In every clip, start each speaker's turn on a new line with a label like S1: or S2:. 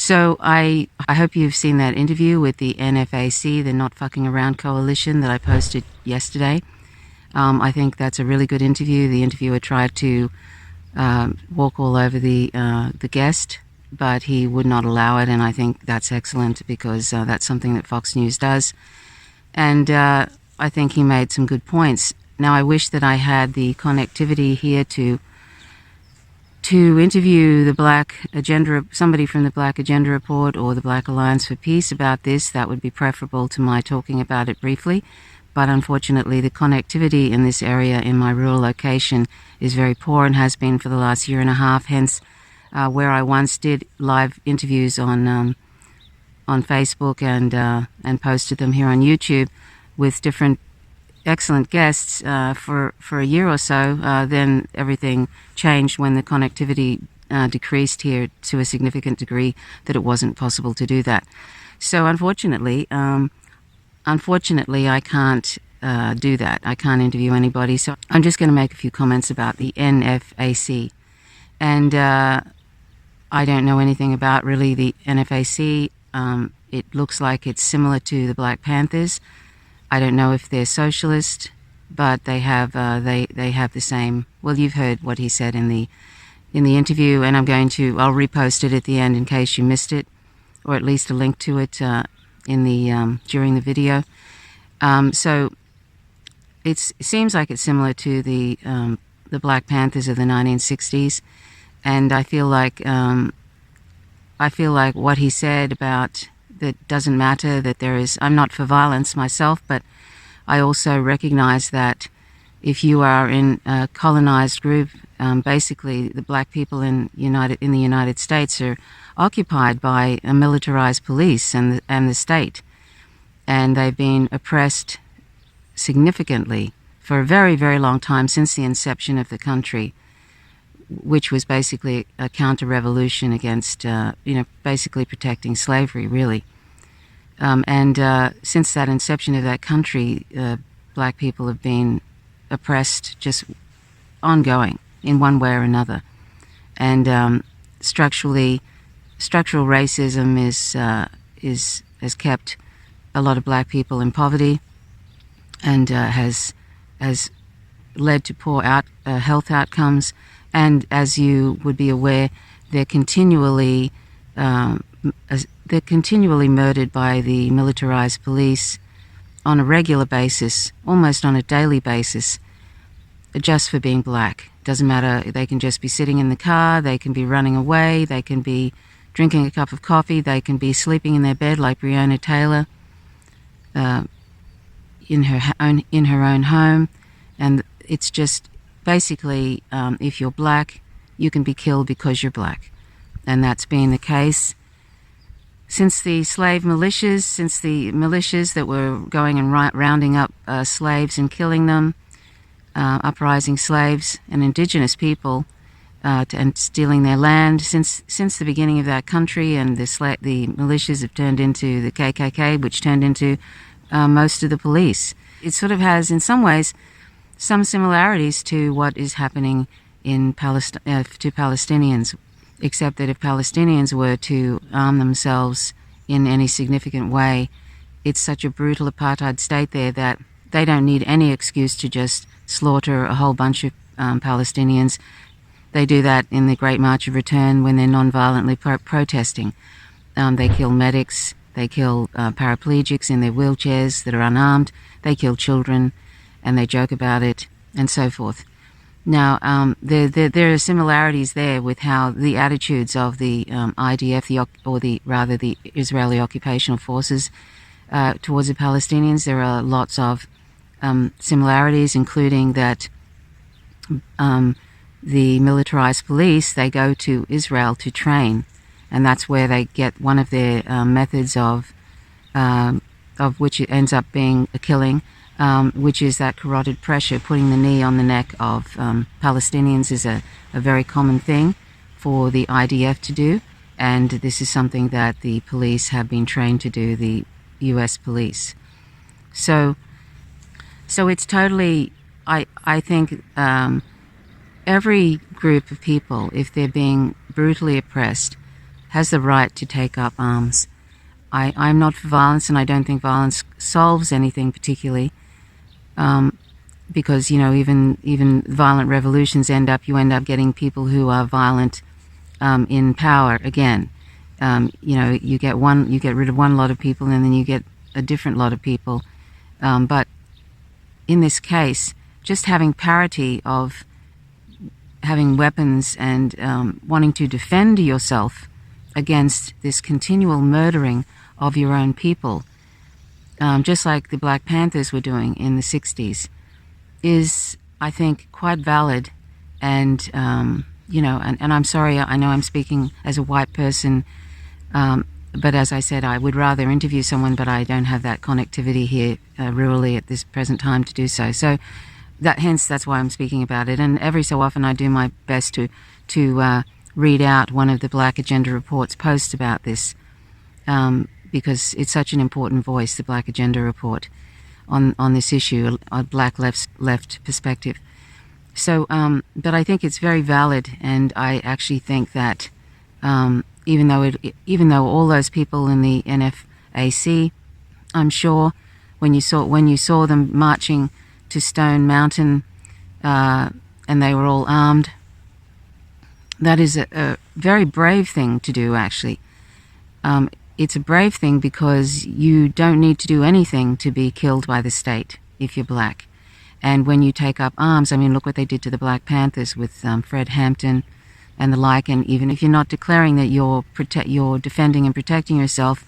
S1: So I hope you've seen that interview with the NFAC, the Not Fucking Around Coalition, that I posted yesterday. I think that's a really good interview. The interviewer tried to walk all over the guest, but he would not allow it, and I think that's excellent because that's something that Fox News does. And I think he made some good points. Now, I wish that I had the connectivity here to interview the Black Agenda, somebody from the Black Agenda Report or the Black Alliance for Peace about this. That would be preferable to my talking about it briefly. But unfortunately, the connectivity in this area in my rural location is very poor and has been for the last year and a half. Hence, where I once did live interviews on Facebook and posted them here on YouTube with different excellent guests for a year or so, then everything changed when the connectivity decreased here to a significant degree that it wasn't possible to do that. So unfortunately, I can't do that. I can't interview anybody. So I'm just going to make a few comments about the NFAC. And I don't know anything about really the NFAC. It looks like it's similar to the Black Panthers. I don't know if they're socialist, but they have they have the same. Well, you've heard what he said in the interview, and I'll repost it at the end in case you missed it, or at least a link to it in the during the video. So it seems like it's similar to the Black Panthers of the 1960s, and I feel like what he said about that doesn't matter, that there is. I'm not for violence myself, but I also recognize that if you are in a colonized group, basically the black people in the United States are occupied by a militarized police and the state, and they've been oppressed significantly for a very, very long time since the inception of the country, which was basically a counter-revolution against, basically protecting slavery, really. And since that inception of that country, black people have been oppressed just ongoing in one way or another. And structural racism has kept a lot of black people in poverty and has led to poor health outcomes. And as you would be aware, they're continually murdered by the militarized police on a regular basis, almost on a daily basis, just for being black. Doesn't matter, they can just be sitting in the car, they can be running away, they can be drinking a cup of coffee, they can be sleeping in their bed like Breonna Taylor in her own home. And it's just basically, if you're black, you can be killed because you're black. And that's been the case since the slave militias, since the militias that were going and rounding up slaves and killing them, uprising slaves and indigenous people, and stealing their land. Since the beginning of that country, and the militias have turned into the KKK, which turned into most of the police. It sort of has, in some ways, some similarities to what is happening in to Palestinians, except that if Palestinians were to arm themselves in any significant way, it's such a brutal apartheid state there that they don't need any excuse to just slaughter a whole bunch of Palestinians. They do that in the Great March of Return when they're non-violently protesting. They kill medics, they kill paraplegics in their wheelchairs that are unarmed, they kill children, and they joke about it, and so forth. Now, there are similarities there with how the attitudes of the IDF, the Israeli occupational forces, towards the Palestinians. There are lots of similarities, including that the militarized police, they go to Israel to train, and that's where they get one of their methods of which it ends up being a killing. Which is that carotid pressure, putting the knee on the neck of Palestinians is a very common thing for the IDF to do, and this is something that the police have been trained to do, the US police. So it's totally, I think every group of people, if they're being brutally oppressed, has the right to take up arms. I'm not for violence, and I don't think violence solves anything particularly, because even violent revolutions you end up getting people who are violent in power again. You get rid of one lot of people, and then you get a different lot of people. But in this case, just having parity of having weapons and wanting to defend yourself against this continual murdering of your own people, just like the Black Panthers were doing in the 60s, is, I think, quite valid. And, and I'm sorry, I know I'm speaking as a white person, but as I said, I would rather interview someone, but I don't have that connectivity here rurally at this present time to do so. So that's why I'm speaking about it. And every so often I do my best to read out one of the Black Agenda Report's posts about this, because it's such an important voice, the Black Agenda Report, on this issue, a Black left perspective. So, but I think it's very valid, and I actually think that even though all those people in the NFAC, I'm sure when you saw them marching to Stone Mountain, and they were all armed, that is a very brave thing to do, actually. It's a brave thing because you don't need to do anything to be killed by the state if you're black. And when you take up arms, I mean, look what they did to the Black Panthers with Fred Hampton and the like. And even if you're not declaring that you're defending and protecting yourself,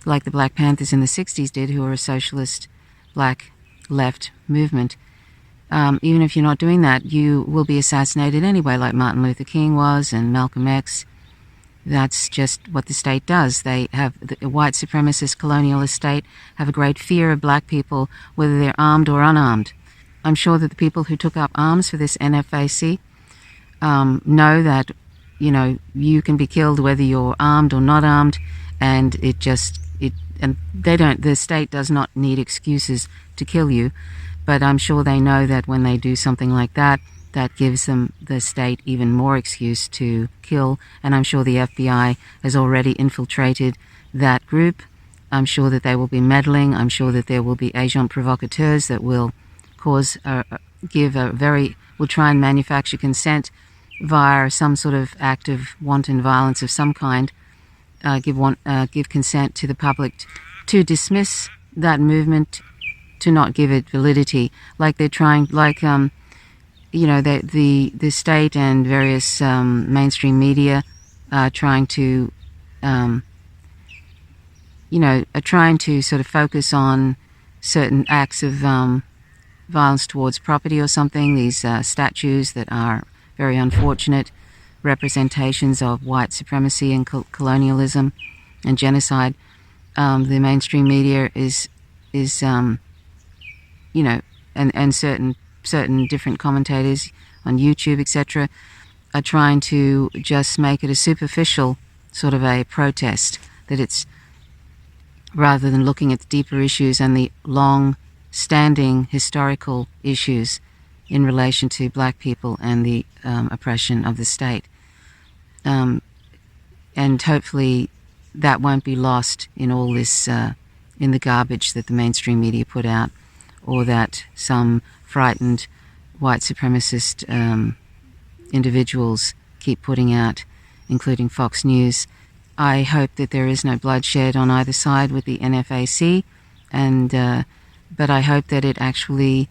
S1: like the Black Panthers in the 60s did, who were a socialist black left movement, even if you're not doing that, you will be assassinated anyway, like Martin Luther King was and Malcolm X. That's just what the state does. They have, the white supremacist colonialist state have a great fear of black people, whether they're armed or unarmed. I'm sure that the people who took up arms for this NFAC know that, you can be killed whether you're armed or not armed, and the state does not need excuses to kill you. But I'm sure they know that when they do something like that, that gives them, the state, even more excuse to kill. And I'm sure the FBI has already infiltrated that group. I'm sure that they will be meddling. I'm sure that there will be agents provocateurs that will will try and manufacture consent via some sort of act of wanton violence of some kind, give consent to the public to dismiss that movement, to not give it validity, like they're trying, like the state and various mainstream media are trying to sort of focus on certain acts of violence towards property or something. These statues that are very unfortunate representations of white supremacy and colonialism and genocide. The mainstream media and certain different commentators on YouTube, etc., are trying to just make it a superficial sort of a protest, that it's, rather than looking at the deeper issues and the long-standing historical issues in relation to black people and the oppression of the state. And hopefully that won't be lost in all this, in the garbage that the mainstream media put out, or that some frightened white supremacist individuals keep putting out, including Fox News. I hope that there is no bloodshed on either side with the NFAC, but I hope that it actually,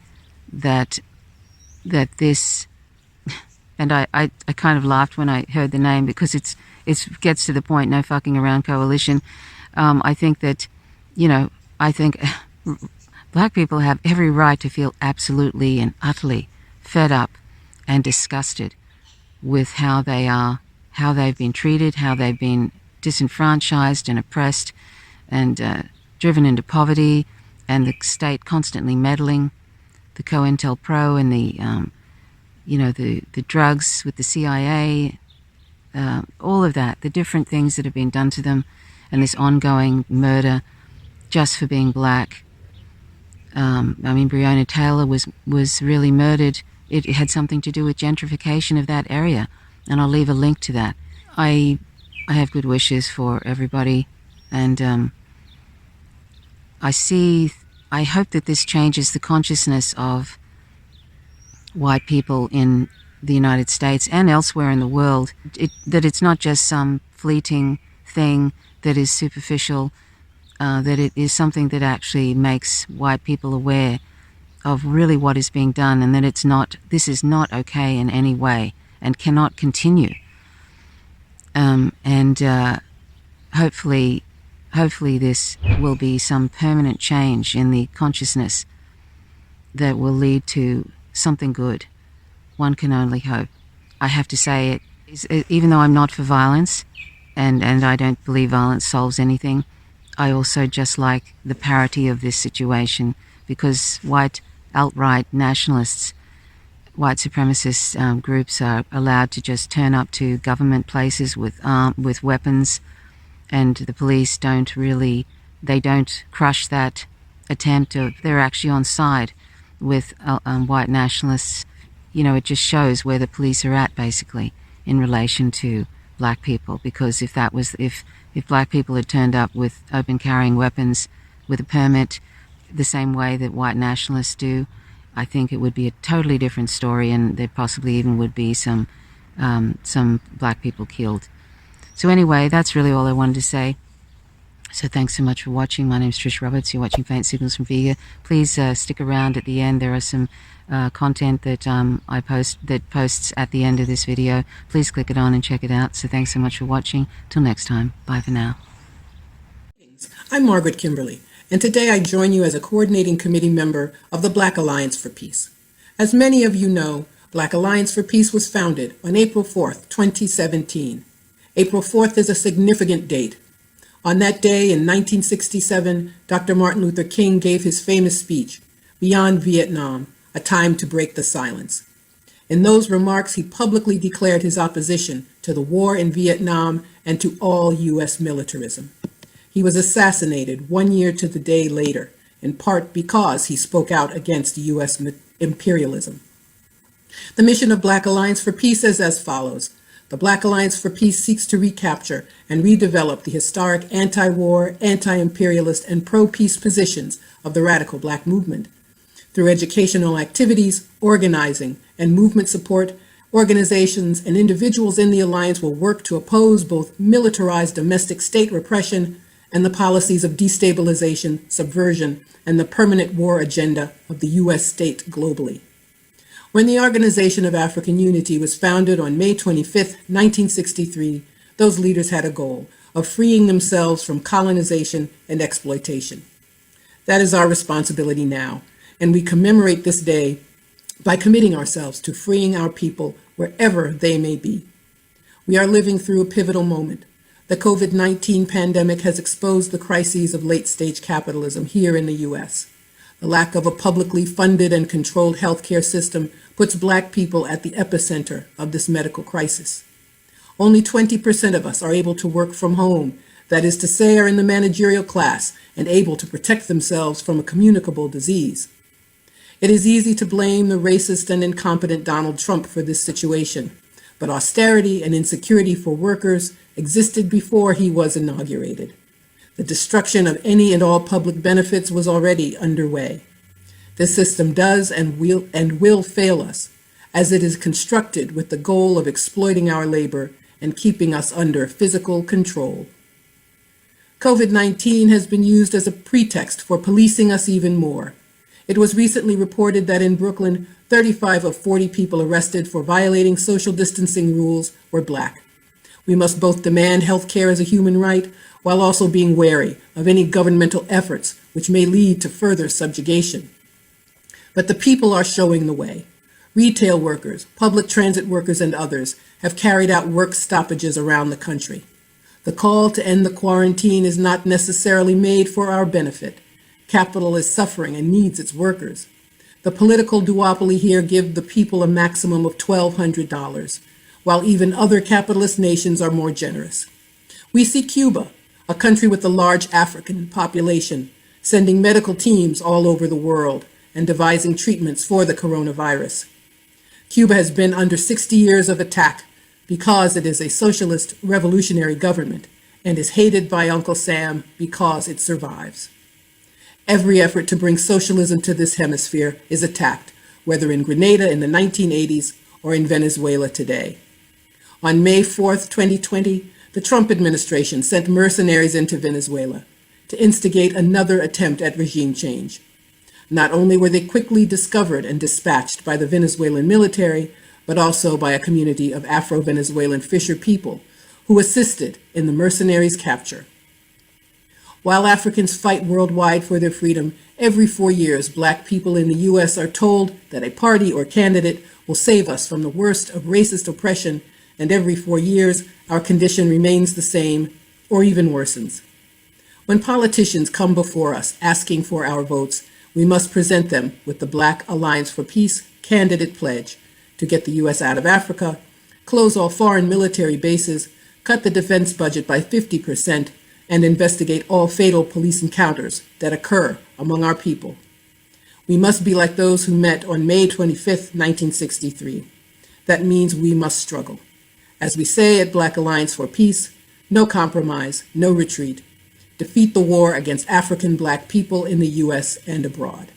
S1: that this, and I kind of laughed when I heard the name, because it gets to the point, no fucking around coalition. I think that, black people have every right to feel absolutely and utterly fed up and disgusted with how they've been treated, how they've been disenfranchised and oppressed and driven into poverty, and the state constantly meddling, the COINTELPRO and the drugs with the CIA, all of that, the different things that have been done to them, and this ongoing murder just for being black. Breonna Taylor was really murdered. It had something to do with gentrification of that area, and I'll leave a link to that. I I have good wishes for everybody, and I hope that this changes the consciousness of white people in the United States and elsewhere in the world, that it's not just some fleeting thing that is superficial, that it is something that actually makes white people aware of really what is being done, and that this is not okay in any way and cannot continue. Hopefully this will be some permanent change in the consciousness that will lead to something good. One can only hope. I have to say even though I'm not for violence, and I don't believe violence solves anything, I also just like the parity of this situation, because white alt-right nationalists, white supremacist groups are allowed to just turn up to government places with weapons, and the police don't crush that attempt. They're actually on side with white nationalists. It just shows where the police are at, basically, in relation to black people. Because if black people had turned up with open carrying weapons with a permit the same way that white nationalists do, I think it would be a totally different story, and there possibly even would be some black people killed. So anyway, that's really all I wanted to say. So thanks so much for watching. My name is Trish Roberts. You're watching Faint Signals from Vega. Please stick around at the end. There are some content that I posts at the end of this video. Please click it on and check it out. So thanks so much for watching. Till next time. Bye for now.
S2: I'm Margaret Kimberly, and today I join you as a coordinating committee member of the Black Alliance for Peace. As many of you know, Black Alliance for Peace was founded on April 4th, 2017. April 4th is a significant date. On that day in 1967, Dr. Martin Luther King gave his famous speech, Beyond Vietnam, A Time to Break the Silence. In those remarks, he publicly declared his opposition to the war in Vietnam and to all U.S. militarism. He was assassinated 1 year to the day later, in part because he spoke out against U.S. imperialism. The mission of Black Alliance for Peace is as follows. The Black Alliance for Peace seeks to recapture and redevelop the historic anti-war, anti-imperialist, and pro-peace positions of the radical Black movement. Through educational activities, organizing, and movement support, organizations and individuals in the Alliance will work to oppose both militarized domestic state repression and the policies of destabilization, subversion, and the permanent war agenda of the U.S. state globally. When the Organization of African Unity was founded on May 25, 1963, those leaders had a goal of freeing themselves from colonization and exploitation. That is our responsibility now, and we commemorate this day by committing ourselves to freeing our people wherever they may be. We are living through a pivotal moment. The COVID-19 pandemic has exposed the crises of late-stage capitalism here in the U.S. The lack of a publicly funded and controlled healthcare system puts Black people at the epicenter of this medical crisis. Only 20% of us are able to work from home, that is to say, are in the managerial class and able to protect themselves from a communicable disease. It is easy to blame the racist and incompetent Donald Trump for this situation, but austerity and insecurity for workers existed before he was inaugurated. The destruction of any and all public benefits was already underway. This system does and will fail us, as it is constructed with the goal of exploiting our labor and keeping us under physical control. COVID-19 has been used as a pretext for policing us even more. It was recently reported that in Brooklyn, 35 of 40 people arrested for violating social distancing rules were Black. We must both demand health care as a human right while also being wary of any governmental efforts which may lead to further subjugation. But the people are showing the way. Retail workers, public transit workers, and others have carried out work stoppages around the country. The call to end the quarantine is not necessarily made for our benefit. Capital is suffering and needs its workers. The political duopoly here give the people a maximum of $1,200, while even other capitalist nations are more generous. We see Cuba, a country with a large African population, sending medical teams all over the world and devising treatments for the coronavirus. Cuba has been under 60 years of attack because it is a socialist revolutionary government and is hated by Uncle Sam because it survives. Every effort to bring socialism to this hemisphere is attacked, whether in Grenada in the 1980s or in Venezuela today. On May 4th, 2020, the Trump administration sent mercenaries into Venezuela to instigate another attempt at regime change. Not only were they quickly discovered and dispatched by the Venezuelan military, but also by a community of Afro-Venezuelan fisher people who assisted in the mercenaries' capture. While Africans fight worldwide for their freedom, every 4 years, Black people in the U.S. are told that a party or candidate will save us from the worst of racist oppression, and every 4 years, our condition remains the same or even worsens. When politicians come before us asking for our votes, we must present them with the Black Alliance for Peace candidate pledge to get the U.S. out of Africa, close all foreign military bases, cut the defense budget by 50%, and investigate all fatal police encounters that occur among our people. We must be like those who met on May 25, 1963. That means we must struggle. As we say at Black Alliance for Peace, no compromise, no retreat. Defeat the war against African Black people in the U.S. and abroad.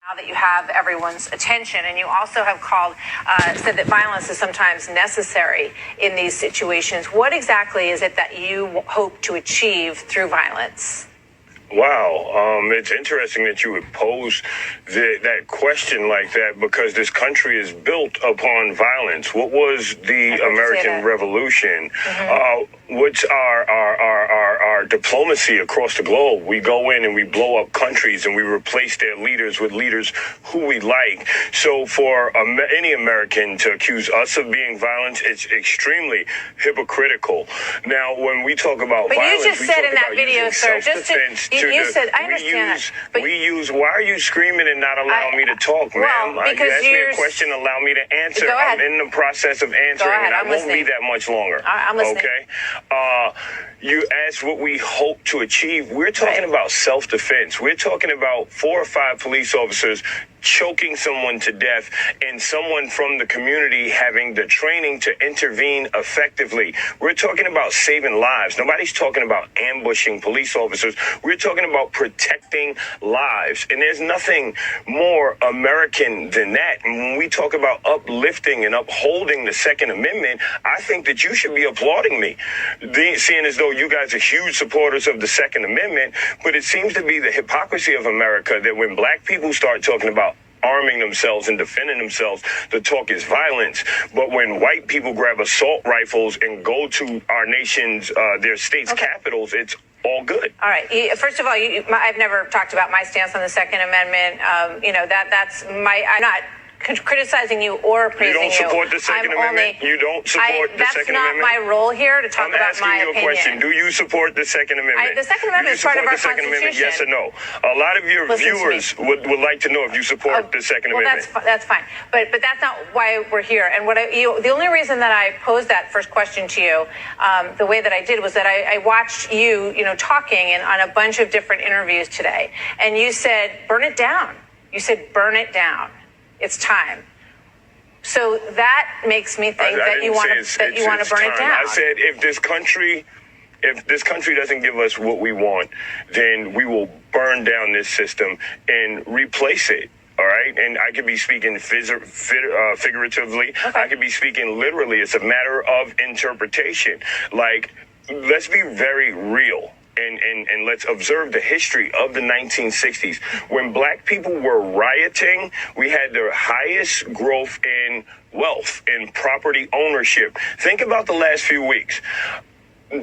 S3: Now that you have everyone's attention, and you also have said that violence is sometimes necessary in these situations. What exactly is it that you hope to achieve through violence?
S4: Wow, it's interesting that you would pose that question like that, because this country is built upon violence. What was the American Revolution? What's our diplomacy across the globe? We go in and we blow up countries and we replace their leaders with leaders who we like. So for any American to accuse us of being violent, it's extremely hypocritical. Now, when we talk about violence,
S3: you just said in that video, sir, you said, I understand that. But
S4: why are you screaming and not allowing me to talk, ma'am?
S3: Well, because
S4: you asked me a question, allow me to answer.
S3: Go ahead.
S4: I'm in the process of answering, and I won't be that much longer.
S3: I'm listening.
S4: Okay? You asked what we hope to achieve. We're talking about self-defense. We're talking about 4 or 5 police officers choking someone to death and someone from the community having the training to intervene effectively. We're talking about saving lives. Nobody's talking about ambushing police officers. We're talking about protecting lives. And there's nothing more American than that. And when we talk about uplifting and upholding the Second Amendment, I think that you should be applauding me, seeing as though you guys are huge supporters of the Second Amendment. But it seems to be the hypocrisy of America that when Black people start talking about arming themselves and defending themselves, the talk is violence. But when white people grab assault rifles and go to our nation's, their state's capitals, it's all good.
S3: All right. First of all, I've never talked about my stance on the Second Amendment. I'm not criticizing you or praising you.
S4: You don't support the Second Amendment? You don't support the Second Amendment?
S3: That's not my role here to talk about my opinion.
S4: I'm asking you a question. Do you support the Second Amendment?
S3: The Second Amendment is part of our Constitution.
S4: Yes or no? A lot of your viewers would like to know if you support the Second Amendment.
S3: That's fine. But that's not why we're here. And the only reason that I posed that first question to you, the way that I did, was that I watched you, talking on a bunch of different interviews today, and you said, "Burn it down." You said, "Burn it down. It's time." So that makes me think that you want to burn it down.
S4: I said if this country doesn't give us what we want, then we will burn down this system and replace it. All right. And I could be speaking figuratively. I could be speaking literally. It's a matter of interpretation. Like, let's be very real. And let's observe the history of the 1960s. When Black people were rioting, we had the highest growth in wealth and property ownership. Think about the last few weeks.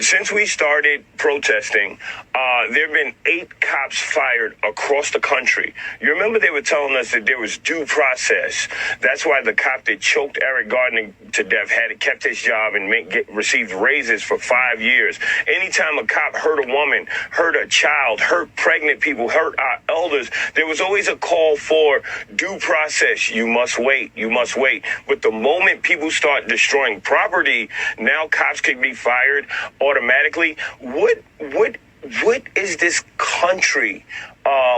S4: Since we started protesting, there have been 8 cops fired across the country. You remember they were telling us that there was due process. That's why the cop that choked Eric Gardner to death had kept his job and received raises for 5 years. Anytime a cop hurt a woman, hurt a child, hurt pregnant people, hurt our elders, there was always a call for due process. You must wait. You must wait. But the moment people start destroying property, now cops can be fired automatically. What is this country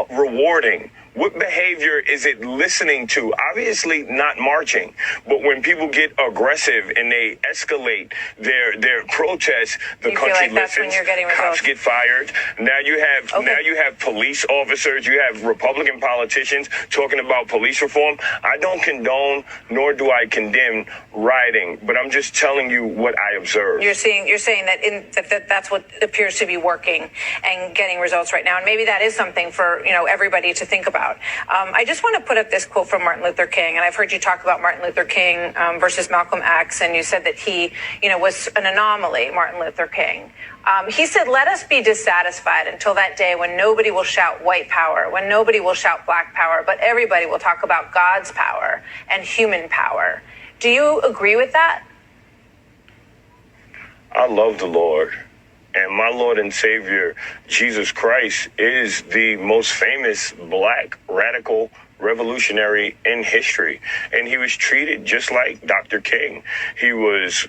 S4: rewarding? What behavior is it listening to? Obviously not marching, but when people get aggressive and they escalate their protests, the
S3: You feel
S4: country
S3: like that's when
S4: listens.
S3: you're getting results?
S4: Cops get fired. Now you have police officers. You have Republican politicians talking about police reform. I don't condone nor do I condemn rioting, but I'm just telling you what I observe.
S3: You're saying that that's what appears to be working and getting results right now, and maybe that is something for everybody to think about. I just want to put up this quote from Martin Luther King, and I've heard you talk about Martin Luther King versus Malcolm X, and you said that he was an anomaly, Martin Luther King. He said, "Let us be dissatisfied until that day when nobody will shout white power, when nobody will shout black power, but everybody will talk about God's power and human power." Do you agree with that?
S4: I love the Lord, and my Lord and Savior, Jesus Christ, is the most famous black radical revolutionary in history. And he was treated just like Dr. King. He was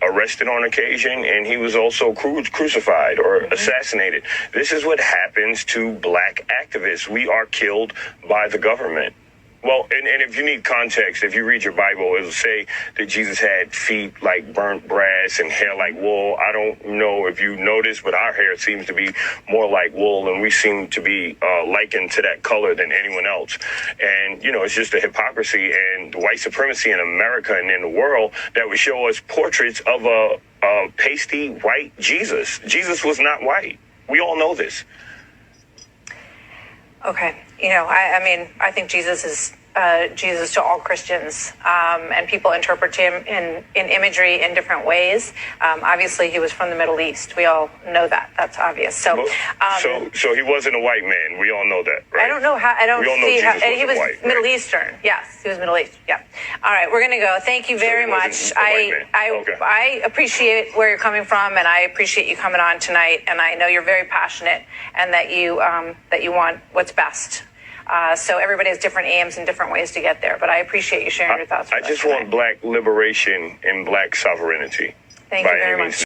S4: arrested on occasion, and he was also crucified or assassinated. This is what happens to black activists. We are killed by the government. Well, and if you need context, if you read your Bible, it'll say that Jesus had feet like burnt brass and hair like wool. I don't know if you noticed, but our hair seems to be more like wool, and we seem to be likened to that color than anyone else. And, it's just a hypocrisy and white supremacy in America and in the world that would show us portraits of a pasty white Jesus. Jesus was not white. We all know this.
S3: Okay. I think Jesus is Jesus to all Christians, and people interpret him in imagery in different ways. Obviously, he was from the Middle East. We all know that. That's obvious. So
S4: he wasn't a white man. We all know that, right?
S3: I don't know how. I don't
S4: we all know
S3: see
S4: Jesus
S3: how. And he was
S4: white,
S3: Middle
S4: right?
S3: Eastern. Yes, he was Middle East. Yeah. All right, we're gonna go. Thank you very much. I appreciate where you're coming from, and I appreciate you coming on tonight. And I know you're very passionate, and that you want what's best. So everybody has different aims and different ways to get there. But I appreciate you sharing your thoughts with
S4: I
S3: us
S4: just
S3: tonight.
S4: want black liberation and black sovereignty.
S3: Thank you very much.